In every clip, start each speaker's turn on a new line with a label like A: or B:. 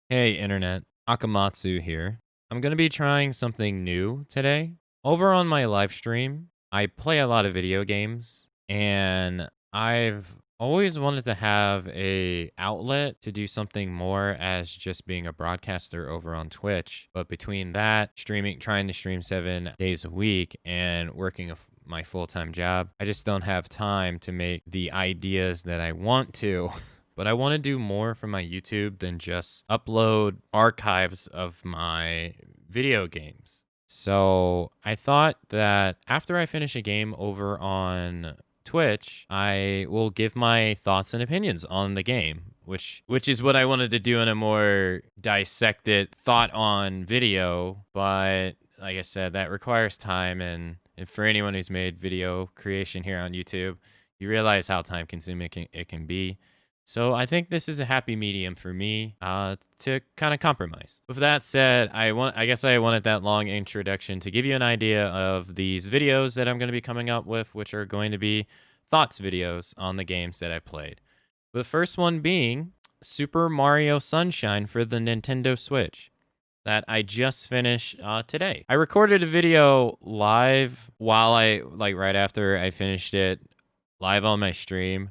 A: Hey internet, Akamatzu here. I'm going to be trying something new today. Over on my live stream, I play a lot of video games and I've always wanted to have a outlet to do something more as just being a broadcaster over on Twitch. But between that, streaming, trying to stream 7 days a week and working my full-time job, I just don't have time to make the ideas that I want to. But I want to do more for my YouTube than just upload archives of my video games. So I thought that after I finish a game over on Twitch, I will give my thoughts and opinions on the game, which is what I wanted to do in a more dissected thought on video. But like I said, that requires time, and for anyone who's made video creation here on YouTube, you realize how time consuming it can be. So I think this is a happy medium for me to kind of compromise. With that said, I guess I wanted that long introduction to give you an idea of these videos that I'm going to be coming up with, which are going to be thoughts videos on the games that I played. The first one being Super Mario Sunshine for the Nintendo Switch that I just finished today. I recorded a video live while right after I finished it, live on my stream.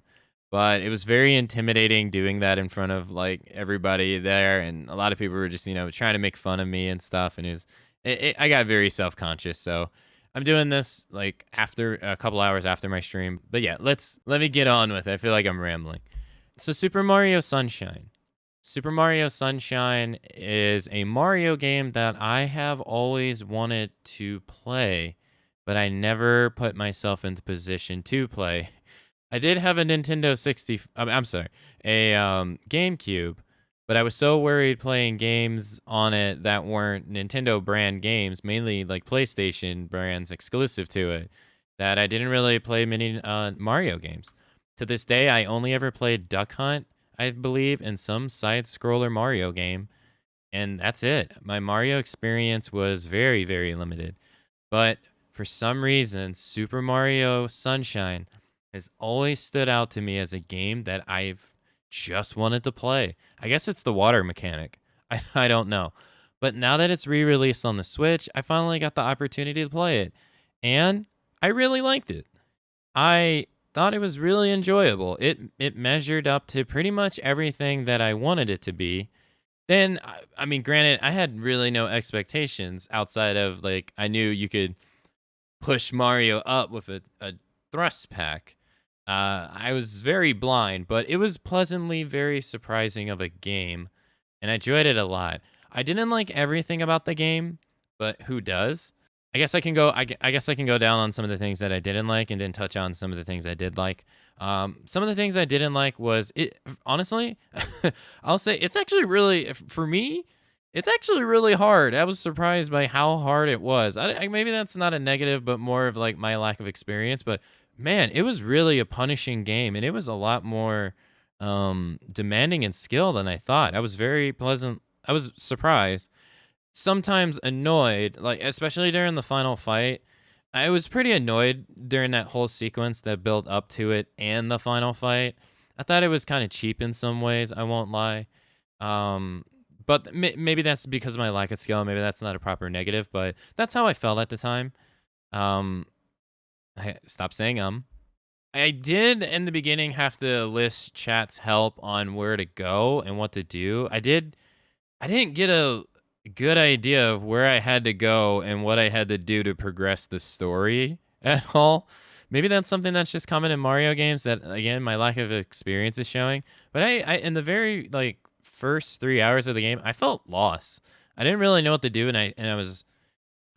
A: But it was very intimidating doing that in front of like everybody there, and a lot of people were just trying to make fun of me and stuff. And I got very self conscious, so I'm doing this like after a couple hours after my stream. But yeah, let me get on with it. I feel like I'm rambling. So Super Mario Sunshine. Super Mario Sunshine is a Mario game that I have always wanted to play, but I never put myself into position to play. I did have a Nintendo 60. I'm sorry, a GameCube, but I was so worried playing games on it that weren't Nintendo brand games, mainly like PlayStation brands exclusive to it, that I didn't really play many Mario games. To this day, I only ever played Duck Hunt, I believe, in some side scroller Mario game, and that's it. My Mario experience was very, very limited. But for some reason, Super Mario Sunshine has always stood out to me as a game that I've just wanted to play. I guess it's the water mechanic. I don't know. But now that it's re-released on the Switch, I finally got the opportunity to play it. And I really liked it. I thought it was really enjoyable. It measured up to pretty much everything that I wanted it to be. Then I mean, granted, I had really no expectations outside of like I knew you could push Mario up with a thrust pack. I was very blind, but it was pleasantly very surprising of a game, and I enjoyed it a lot. I didn't like everything about the game, but who does? I guess I can go. I guess I can go down on some of the things that I didn't like, and then touch on some of the things I did like. Some of the things I didn't like was it. Honestly, I'll say it's actually really for me. It's actually really hard. I was surprised by how hard it was. Maybe that's not a negative, but more of like my lack of experience. But man, it was really a punishing game, and it was a lot more demanding in skill than I thought. I was very pleasant. I was surprised, sometimes annoyed, like especially during the final fight. I was pretty annoyed during that whole sequence that built up to it and the final fight. I thought it was kind of cheap in some ways, I won't lie. Um, but maybe that's because of my lack of skill. Maybe that's not a proper negative, but that's how I felt at the time. Um, stop saying I did in the beginning have to list chat's help on where to go and what to do. I didn't get a good idea of where I had to go and what I had to do to progress the story at all. Maybe that's something that's just common in Mario games that again my lack of experience is showing. But I in the very like first 3 hours of the game, I felt lost. I didn't really know what to do, and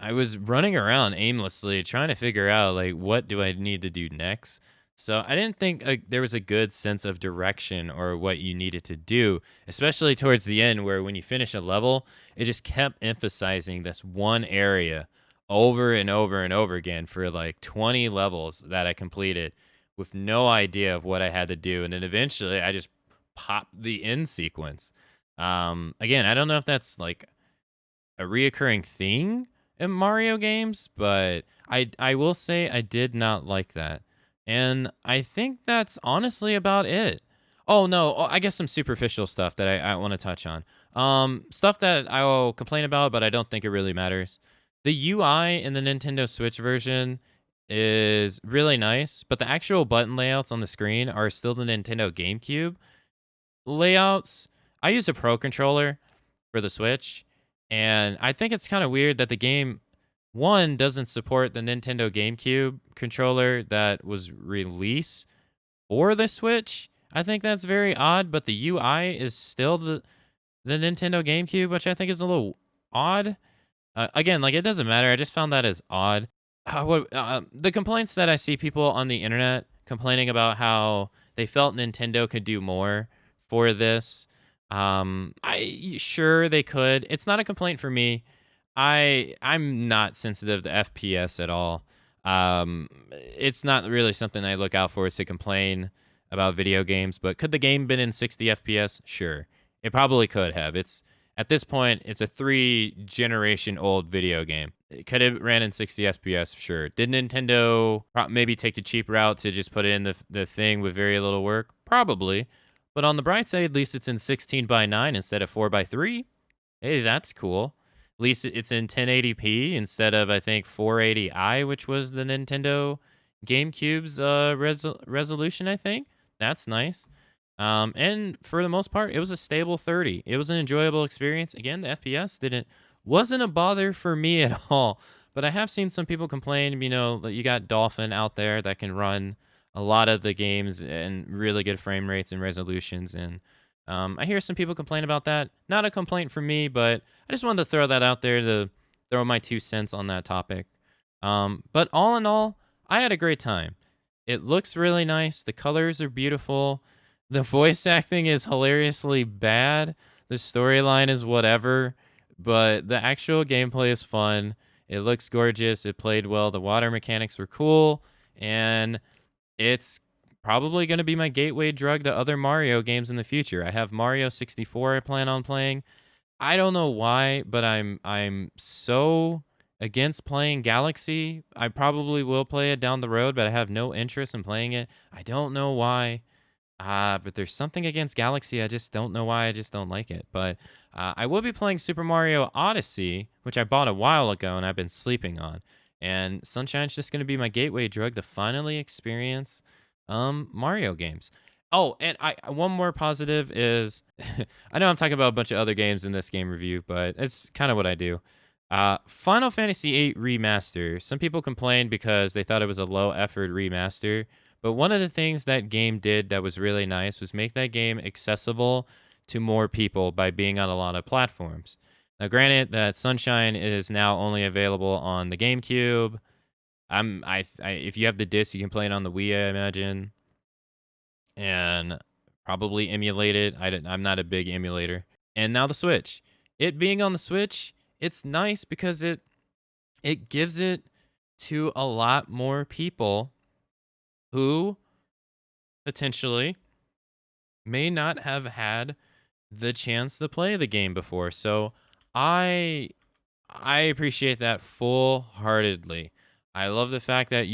A: I was running around aimlessly trying to figure out like what do I need to do next. So I didn't think there was a good sense of direction or what you needed to do, especially towards the end where when you finish a level, it just kept emphasizing this one area over and over and over again for like 20 levels that I completed with no idea of what I had to do. And then eventually I just popped the end sequence. Again, I don't know if that's like a reoccurring thing in Mario games, but I will say I did not like that. And I think that's honestly about it. Oh, no. Oh, I guess some superficial stuff that I want to touch on. Stuff that I will complain about, but I don't think it really matters. The UI in the Nintendo Switch version is really nice, but the actual button layouts on the screen are still the Nintendo GameCube layouts. I use a Pro controller for the Switch, and I think it's kind of weird that the game one doesn't support the Nintendo GameCube controller that was released or the Switch. I think that's very odd, but the UI is still the Nintendo GameCube, which I think is a little odd. Again, like it doesn't matter. I just found that as odd. The complaints that I see people on the internet complaining about how they felt Nintendo could do more for this. I sure they could. It's not a complaint for me. I'm not sensitive to FPS at all. It's not really something I look out for to complain about video games. But could the game been in 60 FPS? Sure, it probably could have. It's at this point, it's a 3 generation old video game. Could it ran in 60 FPS? Sure. Did Nintendo maybe take the cheap route to just put it in the thing with very little work? Probably. But on the bright side, at least it's in 16 by 9 instead of 4 by 3. Hey, that's cool. At least it's in 1080p instead of, I think, 480i, which was the Nintendo GameCube's resolution, I think. That's nice. And for the most part, it was a stable 30. It was an enjoyable experience. Again, the FPS wasn't a bother for me at all. But I have seen some people complain, that you got Dolphin out there that can run a lot of the games and really good frame rates and resolutions. And I hear some people complain about that. Not a complaint for me, but I just wanted to throw that out there to throw my 2 cents on that topic. But all in all, I had a great time. It looks really nice. The colors are beautiful. The voice acting is hilariously bad. The storyline is whatever, but the actual gameplay is fun. It looks gorgeous. It played well. The water mechanics were cool, and it's probably going to be my gateway drug to other Mario games in the future. I have Mario 64 I plan on playing. I don't know why, but I'm so against playing Galaxy. I probably will play it down the road, but I have no interest in playing it. I don't know why. But there's something against Galaxy. I just don't know why. I just don't like it. But I will be playing Super Mario Odyssey, which I bought a while ago and I've been sleeping on. And Sunshine's just going to be my gateway drug to finally experience Mario games. Oh, and one more positive is I know I'm talking about a bunch of other games in this game review, but it's kind of what I do. Final Fantasy VIII Remaster. Some people complained because they thought it was a low effort remaster. But one of the things that game did that was really nice was make that game accessible to more people by being on a lot of platforms. Now, granted that Sunshine is now only available on the GameCube. If you have the disc, you can play it on the Wii, I imagine, and probably emulate it. I'm not a big emulator. And now the Switch. It being on the Switch, it's nice because it gives it to a lot more people who potentially may not have had the chance to play the game before. So I appreciate that full-heartedly. I love the fact that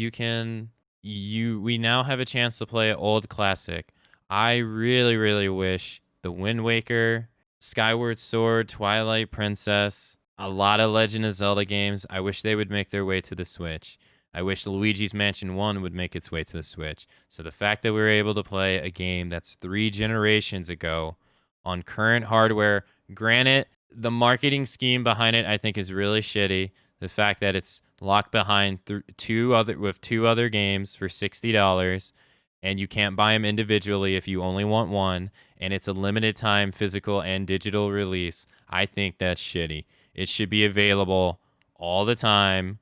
A: we now have a chance to play an old classic. I really, really wish the Wind Waker, Skyward Sword, Twilight Princess, a lot of Legend of Zelda games, I wish they would make their way to the Switch. I wish Luigi's Mansion 1 would make its way to the Switch. So the fact that we were able to play a game that's 3 generations ago on current hardware, granted, the marketing scheme behind it I think is really shitty. The fact that it's locked behind two other games for $60 and you can't buy them individually if you only want one, and it's a limited time physical and digital release. I think that's shitty. It should be available all the time.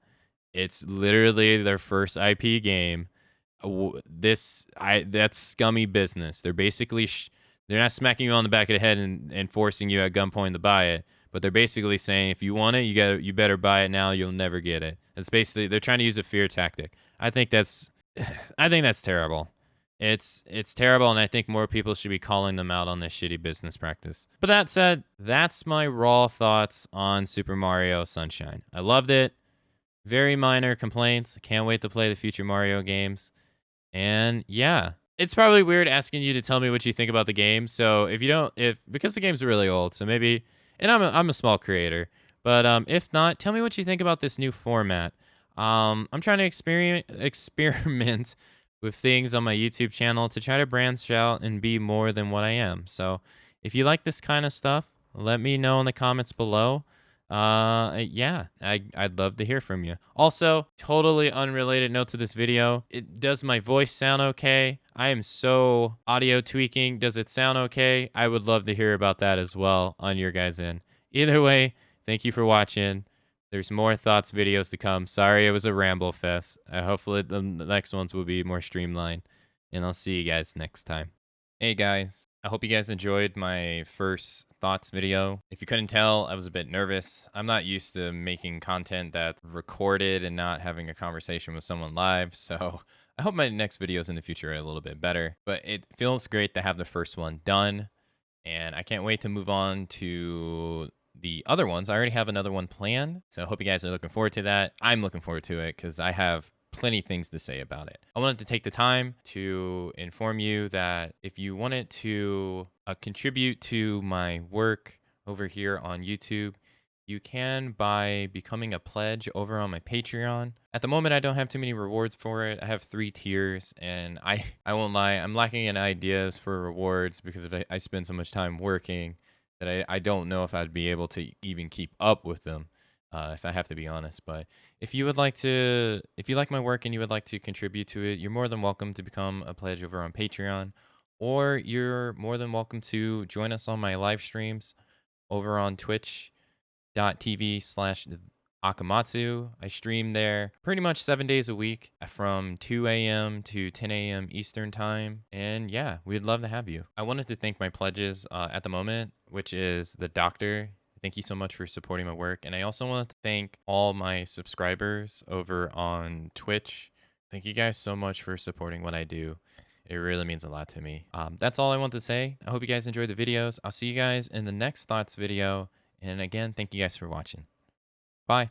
A: It's literally their first IP game. That's scummy business. They're basically they're not smacking you on the back of the head and forcing you at gunpoint to buy it, but they're basically saying if you want it, you better buy it now. You'll never get it. It's basically they're trying to use a fear tactic. I think that's terrible. It's terrible, and I think more people should be calling them out on this shitty business practice. But that said, that's my raw thoughts on Super Mario Sunshine. I loved it. Very minor complaints. I can't wait to play the future Mario games. And yeah, it's probably weird asking you to tell me what you think about the game. So if you don't, if because the game's really old, so maybe, and I'm a small creator, but if not, tell me what you think about this new format. I'm trying to experiment with things on my YouTube channel to try to branch out and be more than what I am. So if you like this kind of stuff, let me know in the comments below. Yeah, I'd love to hear from you. Also, totally unrelated note to this video. Does my voice sound okay? I am so audio tweaking. Does it sound okay? I would love to hear about that as well on your guys' end. Either way, thank you for watching. There's more thoughts videos to come. Sorry it was a ramble fest. Hopefully the next ones will be more streamlined. And I'll see you guys next time. Hey guys, I hope you guys enjoyed my first thoughts video. If you couldn't tell, I was a bit nervous. I'm not used to making content that's recorded and not having a conversation with someone live, so I hope my next videos in the future are a little bit better. But it feels great to have the first one done, and I can't wait to move on to the other ones. I already have another one planned, so I hope you guys are looking forward to that. I'm looking forward to it because I have plenty things to say about it. I wanted to take the time to inform you that if you wanted to contribute to my work over here on YouTube, you can by becoming a pledge over on my Patreon. At the moment, I don't have too many rewards for it. I have 3 tiers, and I won't lie, I'm lacking in ideas for rewards because I spend so much time working that I don't know if I'd be able to even keep up with them, if I have to be honest. But if you like my work and you would like to contribute to it, you're more than welcome to become a pledge over on Patreon, or you're more than welcome to join us on my live streams over on twitch.tv/Akamatzu. I stream there pretty much 7 days a week from 2 a.m. to 10 a.m. Eastern time. And yeah, we'd love to have you. I wanted to thank my pledges at the moment, which is the doctor. Thank you so much for supporting my work. And I also want to thank all my subscribers over on Twitch. Thank you guys so much for supporting what I do. It really means a lot to me. That's all I want to say. I hope you guys enjoyed the videos. I'll see you guys in the next thoughts video. And again, thank you guys for watching. Bye.